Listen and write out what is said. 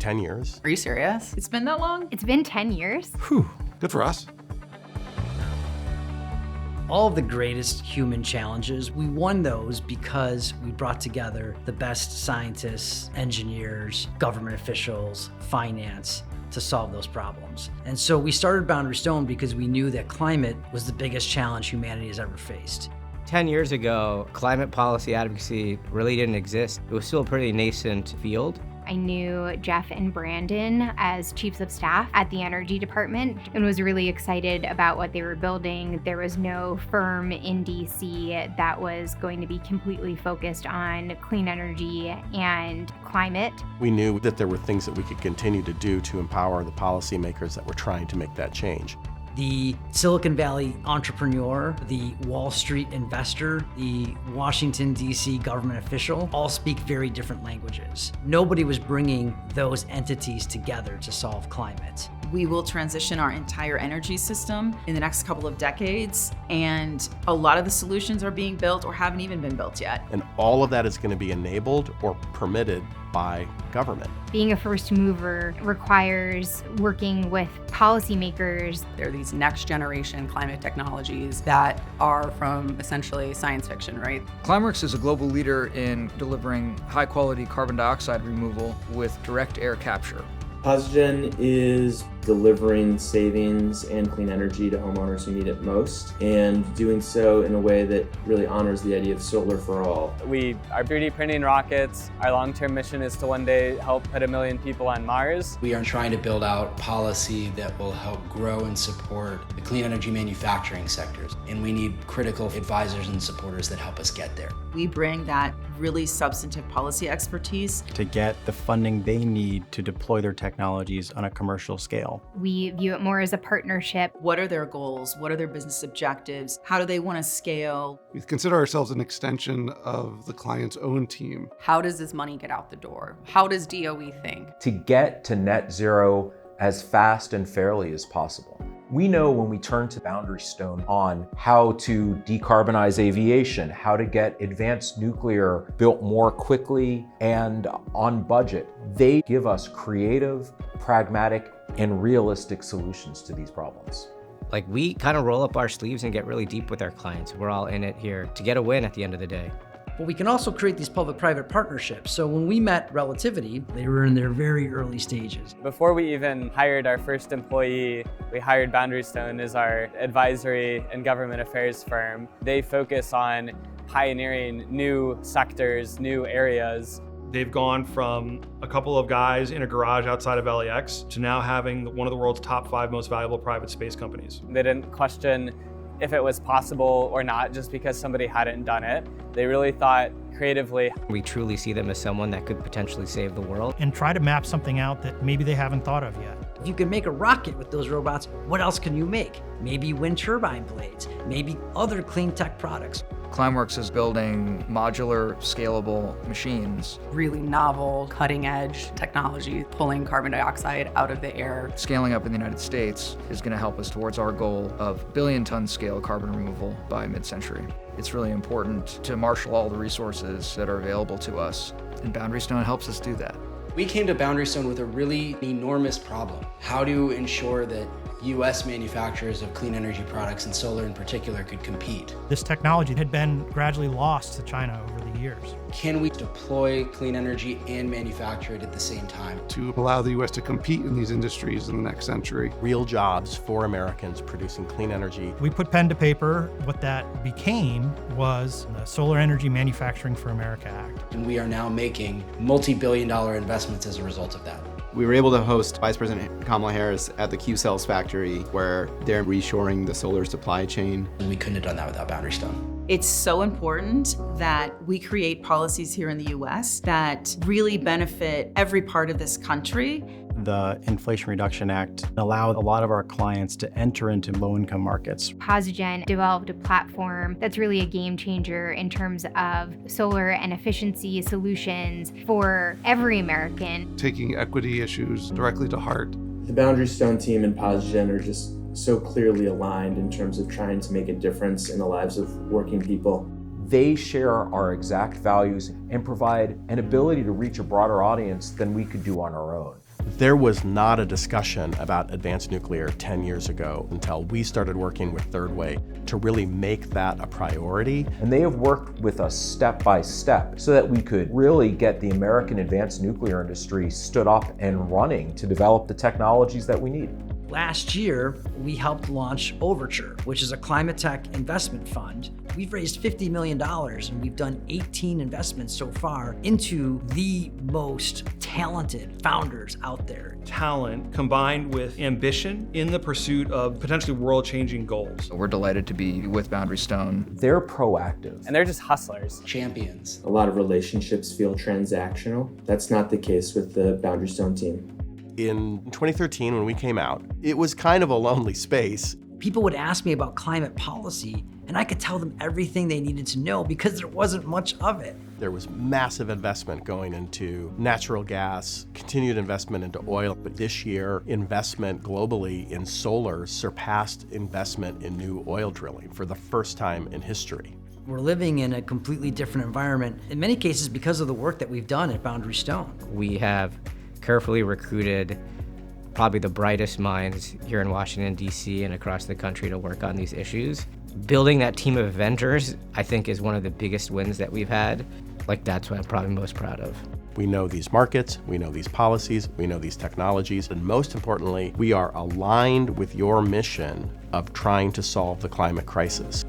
10 years. Are you serious? It's been that long? It's been 10 years. Whew, good for us. All of the greatest human challenges, we won those because we brought together the best scientists, engineers, government officials, finance to solve those problems. And so we started Boundary Stone because we knew that climate was the biggest challenge humanity has ever faced. 10 years ago, climate policy advocacy really didn't exist. It was still a pretty nascent field. I knew Jeff and Brandon as chiefs of staff at the energy department and was really excited about what they were building. There was no firm in DC that was going to be completely focused on clean energy and climate. We knew that there were things that we could continue to do to empower the policymakers that were trying to make that change. The Silicon Valley entrepreneur, the Wall Street investor, the Washington, D.C. government official all speak very different languages. Nobody was bringing those entities together to solve climate. We will transition our entire energy system in the next couple of decades, and a lot of the solutions are being built or haven't even been built yet. And all of that is going to be enabled or permitted by government. Being a first mover requires working with policymakers. There are these next generation climate technologies that are from essentially science fiction, right? Climeworks is a global leader in delivering high quality carbon dioxide removal with direct air capture. PosiGen is delivering savings and clean energy to homeowners who need it most, and doing so in a way that really honors the idea of solar for all. We are 3D printing rockets. Our long-term mission is to one day help put 1 million people on Mars. We are trying to build out policy that will help grow and support the clean energy manufacturing sectors, and we need critical advisors and supporters that help us get there. We bring that really substantive policy expertise to get the funding they need to deploy their technologies on a commercial scale. We view it more as a partnership. What are their goals? What are their business objectives? How do they want to scale? We consider ourselves an extension of the client's own team. How does this money get out the door? How does DOE think? To get to net zero as fast and fairly as possible. We know when we turn to Boundary Stone on how to decarbonize aviation, how to get advanced nuclear built more quickly and on budget. They give us creative, pragmatic, and realistic solutions to these problems. Like, we kind of roll up our sleeves and get really deep with our clients. We're all in it here to get a win at the end of the day. But we can also create these public-private partnerships. So when we met Relativity, they were in their very early stages. Before we even hired our first employee, we hired Boundary Stone as our advisory and government affairs firm. They focus on pioneering new sectors, new areas. They've gone from a couple of guys in a garage outside of LAX to now having one of the world's top 5 most valuable private space companies. They didn't question if it was possible or not just because somebody hadn't done it. They really thought creatively. We truly see them as someone that could potentially save the world. And try to map something out that maybe they haven't thought of yet. If you can make a rocket with those robots, what else can you make? Maybe wind turbine blades, maybe other clean tech products. Climeworks is building modular, scalable machines. Really novel, cutting-edge technology, pulling carbon dioxide out of the air. Scaling up in the United States is going to help us towards our goal of billion-ton scale carbon removal by mid-century. It's really important to marshal all the resources that are available to us, and Boundary Stone helps us do that. We came to Boundary Stone with a really enormous problem. How to ensure that U.S. manufacturers of clean energy products, and solar in particular, could compete. This technology had been gradually lost to China over the years. Can we deploy clean energy and manufacture it at the same time? To allow the U.S. to compete in these industries in the next century. Real jobs for Americans producing clean energy. We put pen to paper. What that became was the Solar Energy Manufacturing for America Act. And we are now making multi-billion-dollar investments as a result of that. We were able to host Vice President Kamala Harris at the Q-Cells factory where they're reshoring the solar supply chain. And we couldn't have done that without Boundary Stone. It's so important that we create policies here in the US that really benefit every part of this country. The Inflation Reduction Act allowed a lot of our clients to enter into low-income markets. PosiGen developed a platform that's really a game changer in terms of solar and efficiency solutions for every American. Taking equity issues directly to heart. The Boundary Stone team and PosiGen are just so clearly aligned in terms of trying to make a difference in the lives of working people. They share our exact values and provide an ability to reach a broader audience than we could do on our own. There was not a discussion about advanced nuclear 10 years ago until we started working with Third Way to really make that a priority. And they have worked with us step by step so that we could really get the American advanced nuclear industry stood up and running to develop the technologies that we need. Last year, we helped launch Overture, which is a climate tech investment fund. We've raised $50 million and we've done 18 investments so far into the most talented founders out there. Talent combined with ambition in the pursuit of potentially world-changing goals. We're delighted to be with Boundary Stone. They're proactive. And they're just hustlers. Champions. A lot of relationships feel transactional. That's not the case with the Boundary Stone team. In 2013, when we came out, it was kind of a lonely space. People would ask me about climate policy, and I could tell them everything they needed to know because there wasn't much of it. There was massive investment going into natural gas, continued investment into oil, but this year, investment globally in solar surpassed investment in new oil drilling for the first time in history. We're living in a completely different environment, in many cases because of the work that we've done at Boundary Stone. We have carefully recruited probably the brightest minds here in Washington, D.C. and across the country to work on these issues. Building that team of Avengers, I think, is one of the biggest wins that we've had. That's what I'm probably most proud of. We know these markets, we know these policies, we know these technologies, and most importantly, we are aligned with your mission of trying to solve the climate crisis.